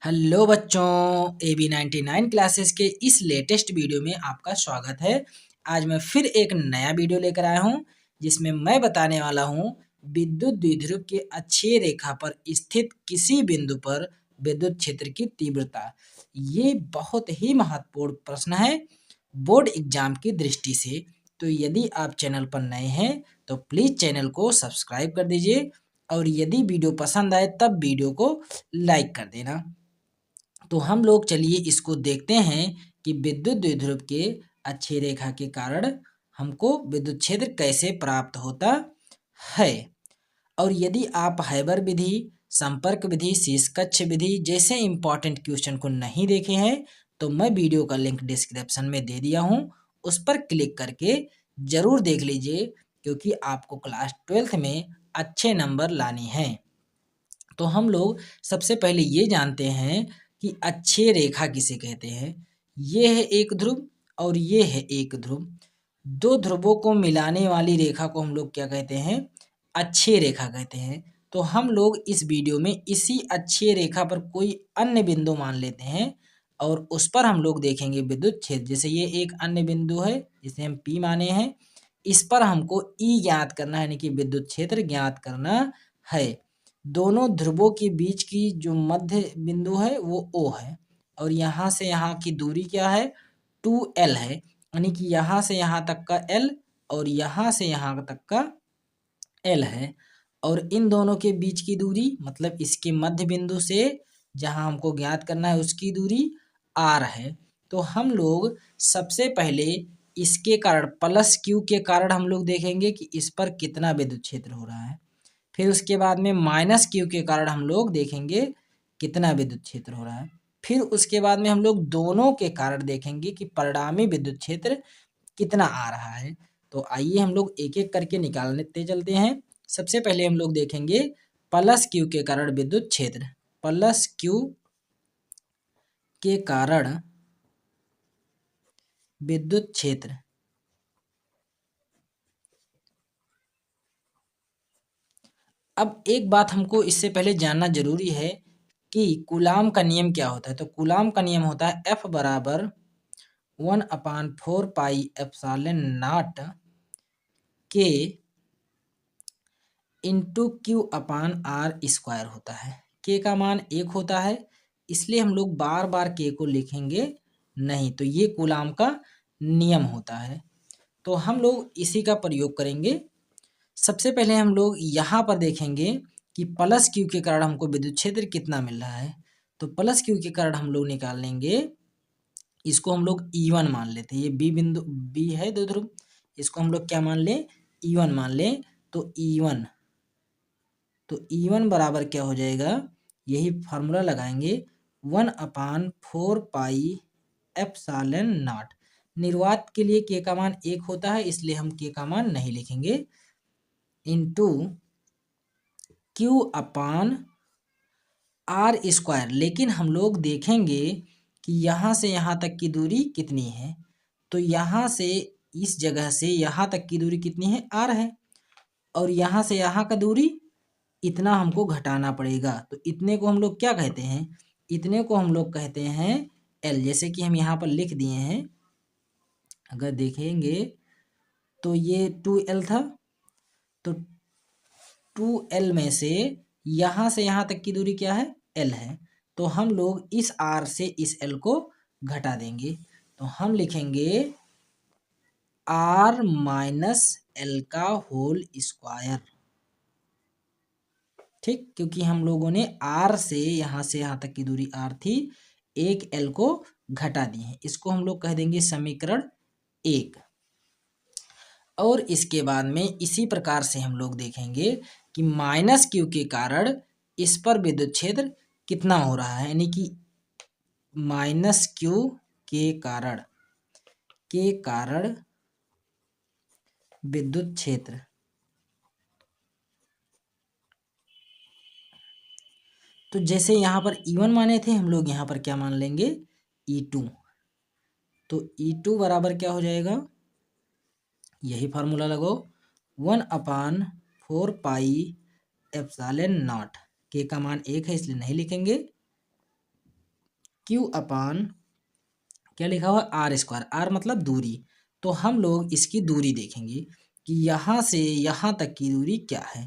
Hello बच्चों, AB99 classes के इस लेटेस्ट वीडियो में आपका स्वागत है। आज मैं फिर एक नया वीडियो लेकर आया हूं जिसमें मैं बताने वाला हूं विद्युत द्विध्रुव के अक्षीय रेखा पर स्थित किसी बिंदु पर विद्युत क्षेत्र की तीव्रता। ये बहुत ही महत्वपूर्ण प्रश्न है बोर्ड एग्जाम की दृष्टि से। तो यदि आप चैनल पर नए हैं तो प्लीज़ चैनल को सब्सक्राइब कर दीजिए और यदि वीडियो पसंद आए तब वीडियो को लाइक कर देना। तो हम लोग चलिए इसको देखते हैं कि विद्युत द्विध्रुव के अक्षीय रेखा के कारण हमको विद्युत क्षेत्र कैसे प्राप्त होता है। और यदि आप हैबर विधि, संपर्क विधि, शीर्षकक्ष विधि जैसे इंपॉर्टेंट क्वेश्चन को नहीं देखे हैं तो मैं वीडियो का लिंक डिस्क्रिप्शन में दे दिया हूँ, उस पर क्लिक करके ज़रूर देख लीजिए क्योंकि आपको क्लास 12th में अच्छे नंबर लाने हैं। तो हम लोग सबसे पहले ये जानते हैं कि अक्षीय रेखा किसे कहते हैं। ये है एक ध्रुव और ये है एक ध्रुव। दो ध्रुवों को मिलाने वाली रेखा को हम लोग क्या कहते हैं? अक्षीय रेखा कहते हैं। तो हम लोग इस वीडियो में इसी अक्षीय रेखा पर कोई अन्य बिंदु मान लेते हैं और उस पर हम लोग देखेंगे विद्युत क्षेत्र। जैसे ये एक अन्य बिंदु है जिसे हम P माने हैं, इस पर हमको E ज्ञात करना है, यानी कि विद्युत क्षेत्र ज्ञात करना है। दोनों ध्रुवों के बीच की जो मध्य बिंदु है वो O है और यहाँ से यहाँ की दूरी क्या है? 2L है, यानी कि यहाँ से यहाँ तक का L और यहाँ से यहाँ तक का L है। और इन दोनों के बीच की दूरी मतलब इसके मध्य बिंदु से जहाँ हमको ज्ञात करना है उसकी दूरी R है। तो हम लोग सबसे पहले इसके कारण प्लस Q के कारण हम लोग देखेंगे कि इस पर कितना विद्युत क्षेत्र हो रहा है। फिर उसके बाद में माइनस Q के कारण हम लोग देखेंगे कितना विद्युत क्षेत्र हो रहा है। फिर उसके बाद में हम लोग दोनों के कारण देखेंगे कि परिणामी विद्युत क्षेत्र कितना आ रहा है। तो आइए हम लोग एक एक करके निकालते चलते हैं। सबसे पहले हम लोग देखेंगे प्लस Q के कारण विद्युत क्षेत्र। प्लस Q के कारण विद्युत क्षेत्र। अब एक बात हमको इससे पहले जानना जरूरी है कि कूलाम का नियम क्या होता है। तो कूलाम का नियम होता है F बराबर 1/4 पाई एप्सिलॉन नॉट के into Q upon R square होता है। K का मान 1 होता है, इसलिए हम लोग बार बार K को लिखेंगे नहीं। तो ये कूलाम का नियम होता है, तो हम लोग इसी का प्रयोग करेंगे। सबसे पहले हम लोग यहाँ पर देखेंगे कि प्लस Q के कारण हमको विद्युत क्षेत्र कितना मिल रहा है। तो प्लस Q के कारण हम लोग निकाल लेंगे, इसको हम लोग E1 मान लेते हैं। ये B बिंदु B है दो ध्रुव, इसको हम लोग क्या मान लें? E1 मान लें। तो E1 बराबर क्या हो जाएगा? यही फार्मूला लगाएंगे 1/4 पाई एप्सिलॉन नॉट। निर्वात के लिए K का मान 1 होता है, इसलिए हम K का मान नहीं लिखेंगे, into Q upon R square. लेकिन हम लोग देखेंगे कि यहाँ से यहाँ तक की दूरी कितनी है। तो यहाँ से इस जगह से यहाँ तक की दूरी कितनी है? R है। और यहाँ से यहाँ का दूरी इतना हमको घटाना पड़ेगा। तो इतने को हम लोग क्या कहते हैं? इतने को हम लोग कहते हैं L। जैसे कि हम यहाँ पर लिख दिए हैं, अगर देखेंगे तो ये 2L था, तो 2L में से यहाँ तक की दूरी क्या है? L है। तो हम लोग इस R से इस L को घटा देंगे, तो हम लिखेंगे R माइनस L का होल स्क्वायर। ठीक, क्योंकि हम लोगों ने R से यहाँ तक की दूरी R थी, एक L को घटा दी है। इसको हम लोग कह देंगे समीकरण 1। और इसके बाद में इसी प्रकार से हम लोग देखेंगे कि माइनस Q के कारण इस पर विद्युत क्षेत्र कितना हो रहा है, यानी कि माइनस Q के कारण विद्युत क्षेत्र। तो जैसे यहाँ पर E1 माने थे, हम लोग यहाँ पर क्या मान लेंगे? E2। तो E2 बराबर क्या हो जाएगा? यही फार्मूला लगाओ 1/4 पाई एप्सिलॉन नॉट। K का मान 1 है इसलिए नहीं लिखेंगे, क्यू अपान क्या लिखा हुआ आर स्क्वायर, आर मतलब दूरी। तो हम लोग इसकी दूरी देखेंगे कि यहाँ से यहाँ तक की दूरी क्या है।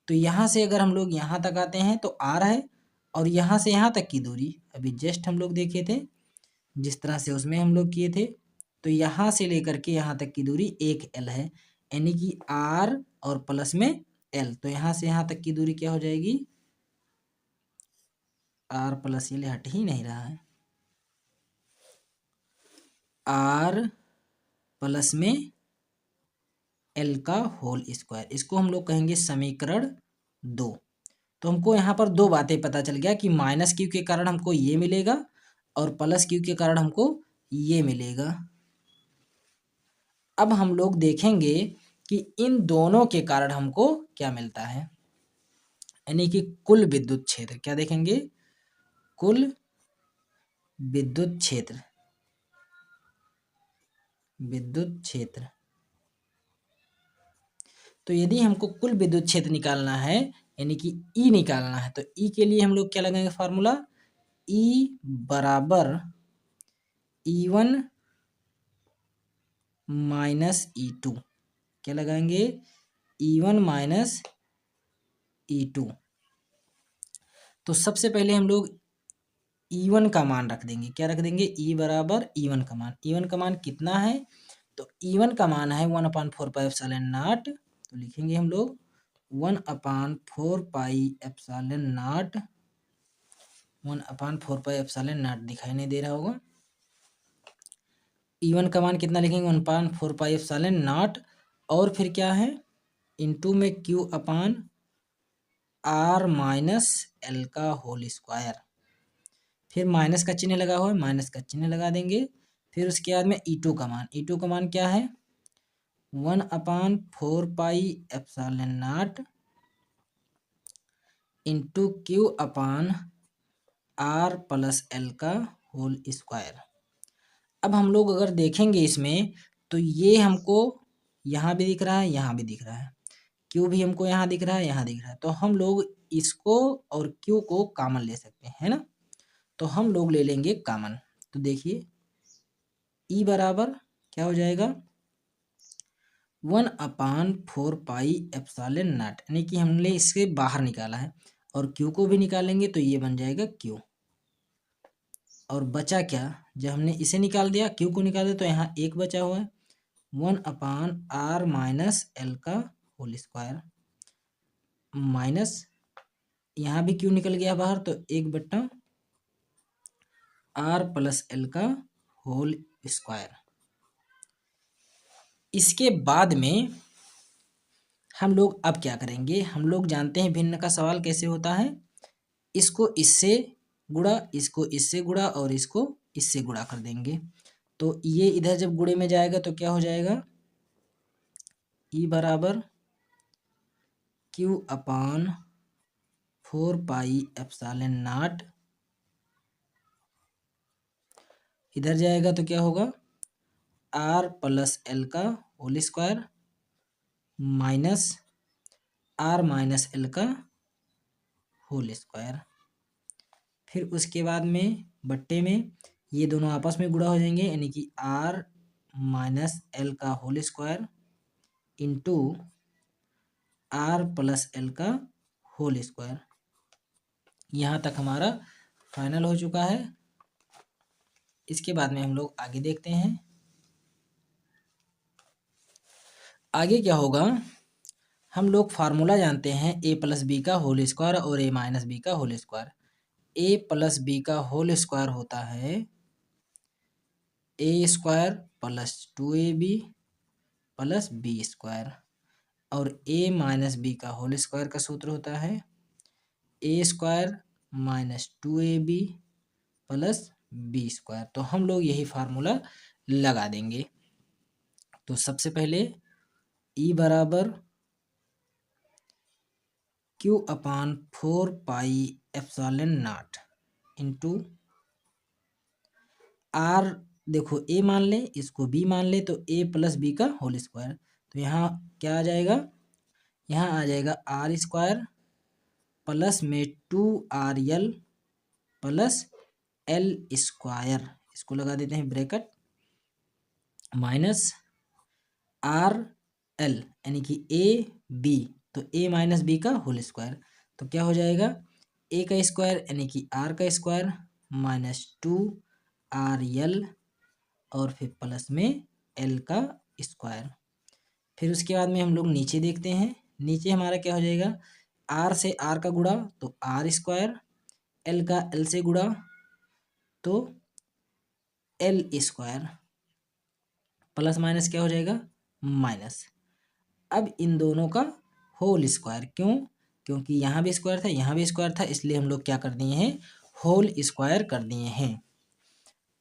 तो यहाँ से अगर हम लोग यहाँ तक आते हैं तो आर है, और यहाँ से यहाँ तक की दूरी अभी जस्ट हम लोग देखे थे जिस तरह से उसमें हम लोग किए थे, तो यहाँ से लेकर के यहाँ तक की दूरी एक एल है, यानी कि आर और प्लस में एल। तो यहाँ से यहाँ तक की दूरी क्या हो जाएगी, आर प्लस एल हट ही नहीं रहा है, आर प्लस में एल का होल स्क्वायर। इसको हम लोग कहेंगे समीकरण 2। तो हमको यहाँ पर दो बातें पता चल गया कि माइनस क्यू के कारण हमको ये मिलेगा और प्लस क्यू के कारण हमको ये मिलेगा। अब हम लोग देखेंगे कि इन दोनों के कारण हमको क्या मिलता है, यानी कि कुल विद्युत क्षेत्र। क्या देखेंगे, कुल विद्युत क्षेत्र, विद्युत क्षेत्र। तो यदि हमको कुल विद्युत क्षेत्र निकालना है, यानी कि ई निकालना है, तो ई के लिए हम लोग क्या लगाएंगे फार्मूला, ई बराबर E1 माइनस E2। क्या लगाएंगे, E1 माइनस E2। तो सबसे पहले हम लोग E1 का मान रख देंगे। क्या रख देंगे, ई बराबर E1 का मान। E1 का मान कितना है, तो E1 का मान है 1/4πε0। तो लिखेंगे हम लोग 1/4πε0, 1/4πε0 दिखाई नहीं दे रहा होगा। E1 का मान कितना लिखेंगे, 1/4πε0, और फिर क्या है, इनटू में Q upon R minus L का होल स्क्वायर। फिर माइनस का चिन्ह लगा हुआ है, माइनस का चिन्ह लगा देंगे। फिर उसके बाद में E2 का मान, E2 का मान क्या है, 1/4πε0 into Q upon R plus L का होल स्क्वायर। अब हम लोग अगर देखेंगे इसमें, तो ये हमको यहाँ भी दिख रहा है, यहाँ भी दिख रहा है, क्यू भी हमको यहाँ दिख रहा है, यहाँ दिख रहा है। तो हम लोग इसको और क्यू को कॉमन ले सकते हैं, है ना। तो हम लोग ले लेंगे कॉमन। तो देखिए ई बराबर क्या हो जाएगा, 1/4πε0, यानी कि हमने इससे बाहर निकाला है, और क्यू को भी निकालेंगे तो ये बन जाएगा क्यू। और बचा क्या, जब हमने इसे निकाल दिया, क्यू को निकाल दिया, तो यहाँ एक बचा हुआ है, 1/r माइनस एल का होल स्क्वायर, माइनस यहाँ भी क्यू निकल गया बाहर, तो 1/r प्लस एल का होल स्क्वायर। इसके बाद में हम लोग अब क्या करेंगे, हम लोग जानते हैं भिन्न का सवाल कैसे होता है, इसको इससे गुणा, इसको इससे गुणा, और इसको इससे गुणा कर देंगे। तो ये इधर जब गुणे में जाएगा तो क्या हो जाएगा, ई बराबर Q अपान 4πε0, इधर जाएगा तो क्या होगा, आर प्लस एल का whole square minus R minus L का होल स्क्वायर। फिर उसके बाद में बट्टे में ये दोनों आपस में गुणा हो जाएंगे, यानी कि आर माइनस एल का whole square into R plus L का होल स्क्वायर। यहाँ तक हमारा फाइनल हो चुका है। इसके बाद में हम लोग आगे देखते हैं, आगे क्या होगा। हम लोग फार्मूला जानते हैं ए प्लस बी का होल स्क्वायर और ए माइनस बी का whole square. A plus B का होल स्क्वायर होता है A square plus 2ab plus B square, और ए माइनस बी का होल स्क्वायर का सूत्र होता है A square minus 2ab plus B square. तो हम लोग यही फार्मूला लगा देंगे। तो सबसे पहले ई बराबर Q अपान 4πε0 इंटू आर, देखो ए मान ले, इसको बी मान ले, तो ए प्लस बी का होल स्क्वायर। तो यहाँ क्या आ जाएगा, यहाँ आ जाएगा आर स्क्वायर प्लस में 2RL प्लस एल स्क्वायर, इसको लगा देते हैं ब्रैकेट, माइनस आर एल यानी कि ए बी, तो ए माइनस बी का होल स्क्वायर, तो क्या हो जाएगा ए का स्क्वायर यानी कि आर का स्क्वायर माइनस 2 RL और फिर प्लस में एल का स्क्वायर। फिर उसके बाद में हम लोग नीचे देखते हैं, नीचे हमारा क्या हो जाएगा, आर से आर का गुणा तो आर स्क्वायर, एल का एल से गुणा तो एल स्क्वायर, प्लस माइनस क्या हो जाएगा माइनस। अब इन दोनों का होल स्क्वायर, क्यों, क्योंकि यहाँ भी स्क्वायर था यहाँ भी स्क्वायर था, इसलिए हम लोग क्या कर दिए हैं, होल स्क्वायर कर दिए हैं।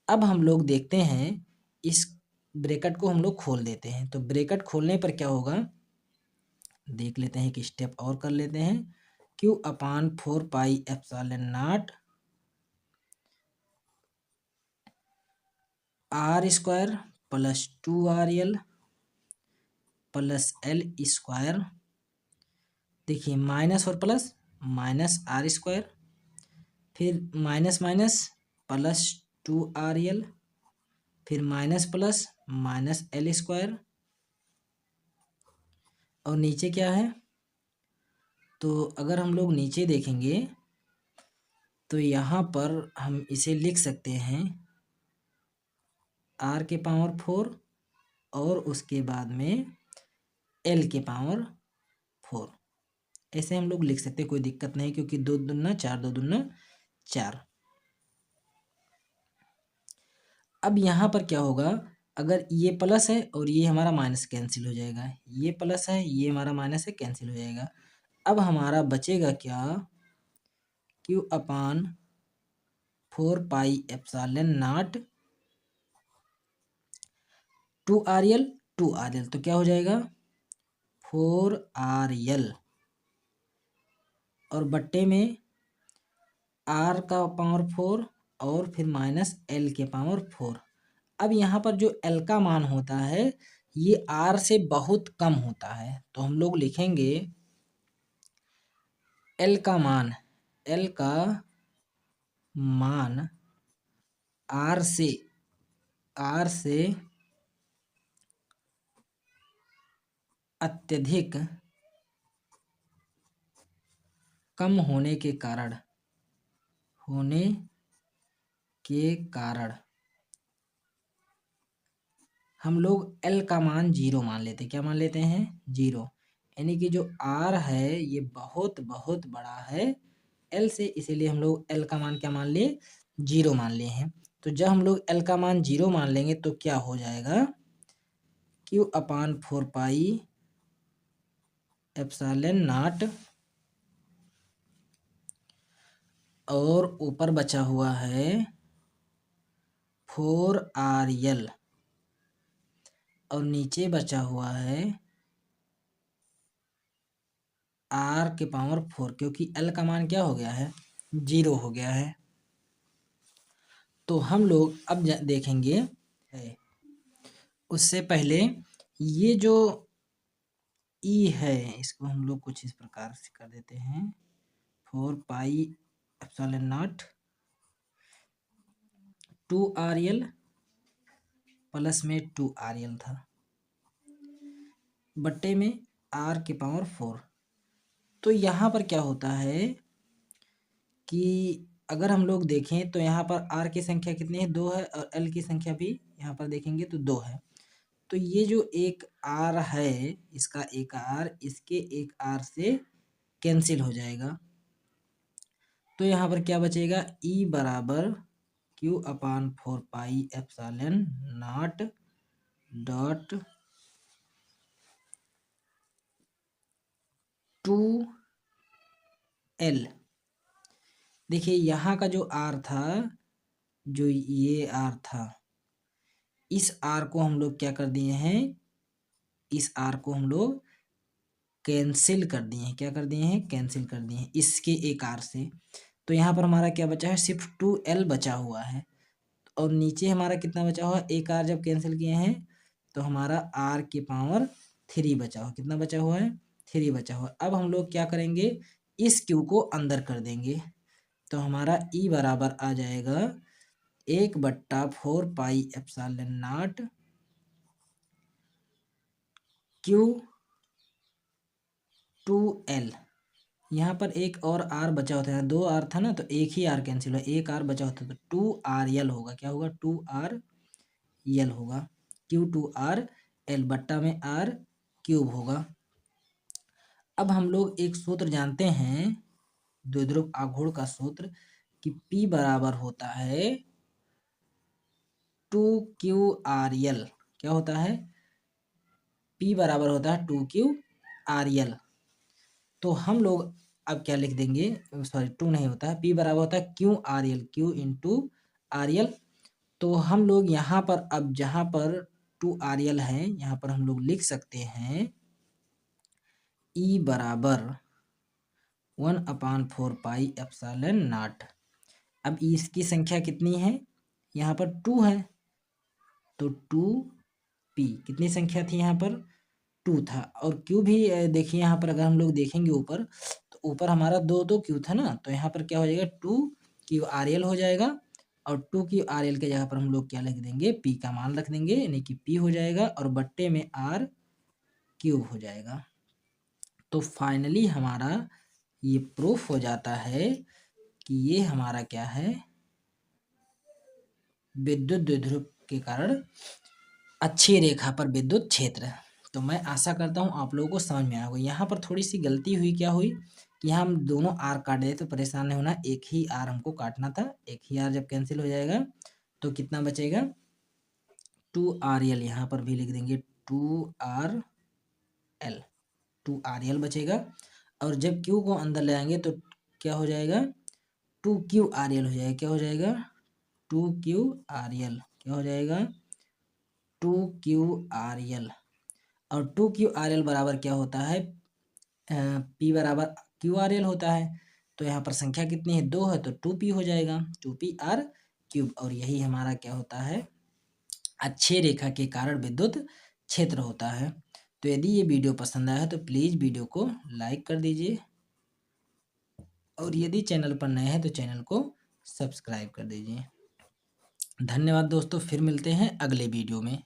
अब हम लोग देखते हैं इस ब्रैकेट को हम लोग खोल देते हैं, तो ब्रैकेट खोलने पर क्या होगा देख लेते हैं, एक स्टेप और कर लेते हैं, Q/4πε0 R square plus 2RL plus L square, देखिए माइनस और प्लस माइनस आर स्क्वायर, फिर माइनस माइनस प्लस 2RL, फिर minus plus minus L square, और नीचे क्या है, तो अगर हम लोग नीचे देखेंगे तो यहाँ पर हम इसे लिख सकते हैं R के पावर 4 और उसके बाद में L के पावर 4, ऐसे हम लोग लिख सकते हैं, कोई दिक्कत नहीं, क्योंकि 2 दूना 4 2 दूना 4। अब यहाँ पर क्या होगा, अगर ये प्लस है और ये हमारा माइनस कैंसिल हो जाएगा, ये प्लस है ये हमारा माइनस है कैंसिल हो जाएगा। अब हमारा बचेगा क्या, Q/4πε0 2RL 2RL, तो क्या हो जाएगा 4RL और बट्टे में R का पावर 4 और फिर माइनस L के पावर 4। अब यहाँ पर जो L का मान होता है ये R से बहुत कम होता है, तो हम लोग लिखेंगे L का मान R से अत्यधिक कम होने के कारण हम लोग L का मान 0 मान लेते हैं, क्या मान लेते हैं 0, यानी कि जो R है ये बहुत बहुत बड़ा है L से, इसीलिए हम लोग L का मान क्या मान लिए 0 मान लिए हैं। तो जब हम लोग L का मान 0 मान लेंगे तो क्या हो जाएगा, Q/4πε0 और ऊपर बचा हुआ है 4RL और नीचे बचा हुआ है R के पावर 4, क्योंकि L का मान क्या हो गया है 0 हो गया है। तो हम लोग अब देखेंगे है, उससे पहले ये जो E है इसको हम लोग कुछ इस प्रकार से कर देते हैं, 4πε0 2RL प्लस में 2RL था बट्टे में R के पावर 4। तो यहाँ पर क्या होता है कि अगर हम लोग देखें तो यहाँ पर R की संख्या कितनी है 2 है और L की संख्या भी यहाँ पर देखेंगे तो 2 है, तो ये जो एक R है इसका एक R इसके एक R से कैंसिल हो जाएगा, तो यहाँ पर क्या बचेगा E बराबर Q/4πε0 डॉट 2L। देखिए यहाँ का जो R था, जो ये R था, इस R को हम लोग क्या कर दिए हैं, इस R को हम लोग कैंसिल कर दिए हैं, क्या कर दिए हैं कैंसिल कर दिए हैं इसके एक R से। तो यहाँ पर हमारा क्या बचा है सिर्फ 2L बचा हुआ है, और नीचे हमारा कितना बचा हुआ है, एक R जब कैंसिल किए हैं तो हमारा R के पावर 3 बचा हुआ, कितना बचा हुआ है 3 बचा हुआ। अब हम लोग क्या करेंगे इस Q को अंदर कर देंगे, तो हमारा E बराबर आ जाएगा 1/4 पाई एप्सिलॉन नॉट Q2L। यहाँ पर एक और आर बचा होता है, 2 आर था ना, तो एक ही आर कैंसिल हुआ, एक आर बचा होता है तो 2RL होगा। क्या होगा? 2RL होगा। Q2RL बट्टा में R क्यूब होगा। अब हम लोग एक सूत्र जानते हैं, द्विध्रुव आघूर्ण का सूत्र, कि P बराबर होता है 2QRL। क्या होता है? P बराबर होता है 2QRL। तो हम लोग अब क्या लिख देंगे, सॉरी 2 नहीं होता है, P बराबर होता है QRL, Q इंटू RL। तो हम लोग यहाँ पर अब जहाँ पर 2RL है, यहाँ पर हम लोग लिख सकते हैं E बराबर 1/4 पाई एप्सिलॉन नॉट। अब इसकी संख्या कितनी है? यहाँ पर 2 है, तो 2P कितनी संख्या थी यहाँ पर? 2 था। और Q भी देखिए यहाँ पर अगर हम लोग देखेंगे ऊपर, तो ऊपर हमारा 2 Q था ना, तो यहाँ पर क्या हो जाएगा? 2QRL हो जाएगा। और 2QRL के जगह पर हम लोग क्या लिख देंगे? P का मान रख देंगे, यानी कि P हो जाएगा और बट्टे में R क्यूब हो जाएगा। तो फाइनली हमारा ये प्रूफ हो जाता है कि ये हमारा क्या है? विद्युत द्विध्रुव के कारण अच्छी रेखा पर विद्युत क्षेत्र। तो मैं आशा करता हूँ आप लोगों को समझ में आया होगा। यहाँ पर थोड़ी सी गलती हुई, क्या हुई कि हम दोनों आर काट दें, तो परेशान नहीं होना, एक ही आर हमको काटना था। एक ही आर जब कैंसिल हो जाएगा तो कितना बचेगा? 2RL। यहाँ पर भी लिख देंगे 2RL, 2RL बचेगा। और जब Q को अंदर ले आएंगे तो क्या हो जाएगा? 2QRL हो जाएगा। क्या हो जाएगा? 2QRL। क्या हो जाएगा? 2QRL। और 2QRL बराबर क्या होता है? P बराबर QRL होता है। तो यहाँ पर संख्या कितनी है? 2 है, तो 2P हो जाएगा, 2PR क्यूब। और यही हमारा क्या होता है? अच्छे रेखा के कारण विद्युत क्षेत्र होता है। तो यदि ये वीडियो पसंद आया है तो प्लीज़ वीडियो को लाइक कर दीजिए, और यदि चैनल पर नए हैं तो चैनल को सब्सक्राइब कर दीजिए। धन्यवाद दोस्तों, फिर मिलते हैं अगले वीडियो में।